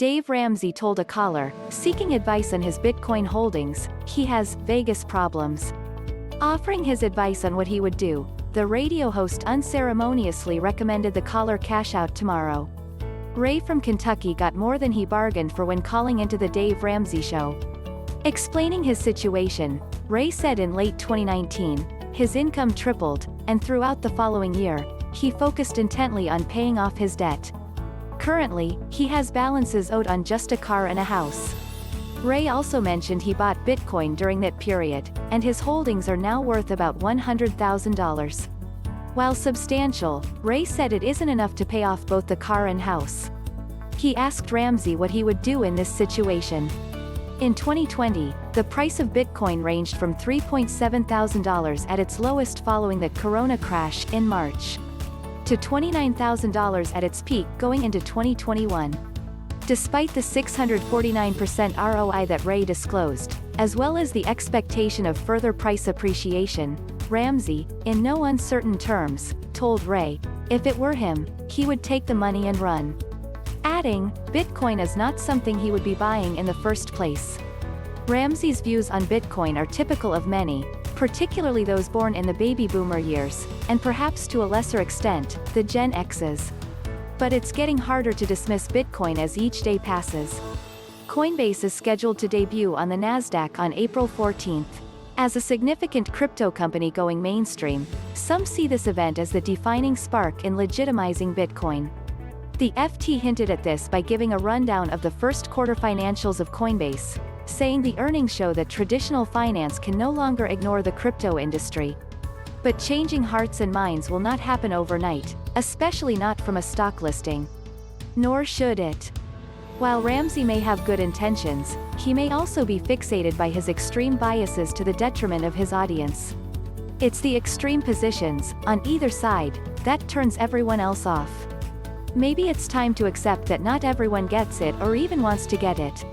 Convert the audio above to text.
Dave Ramsey told a caller, seeking advice on his Bitcoin holdings, he has Vegas problems. Offering his advice on what he would do, the radio host unceremoniously recommended the caller cash out tomorrow. Ray from Kentucky got more than he bargained for when calling into the Dave Ramsey Show. Explaining his situation, Ray said in late 2019, his income tripled, and throughout the following year, he focused intently on paying off his debt. Currently, he has balances owed on just a car and a house. Ray also mentioned he bought Bitcoin during that period, and his holdings are now worth about $100,000. While substantial, Ray said it isn't enough to pay off both the car and house. He asked Ramsey what he would do in this situation. In 2020, the price of Bitcoin ranged from $3,700 at its lowest following the Corona crash in March, to $29,000 at its peak going into 2021. Despite the 649% ROI that Ray disclosed, as well as the expectation of further price appreciation, Ramsey, in no uncertain terms, told Ray, if it were him, he would take the money and run. Adding, Bitcoin is not something he would be buying in the first place. Ramsey's views on Bitcoin are typical of many, particularly those born in the baby boomer years, and perhaps to a lesser extent, the Gen X's. But it's getting harder to dismiss Bitcoin as each day passes. Coinbase is scheduled to debut on the Nasdaq on April 14th. As a significant crypto company going mainstream, some see this event as the defining spark in legitimizing Bitcoin. The FT hinted at this by giving a rundown of the first quarter financials of Coinbase, saying the earnings show that traditional finance can no longer ignore the crypto industry. But changing hearts and minds will not happen overnight, especially not from a stock listing. Nor should it. While Ramsey may have good intentions, he may also be fixated by his extreme biases to the detriment of his audience. It's the extreme positions, on either side, that turns everyone else off. Maybe it's time to accept that not everyone gets it or even wants to get it.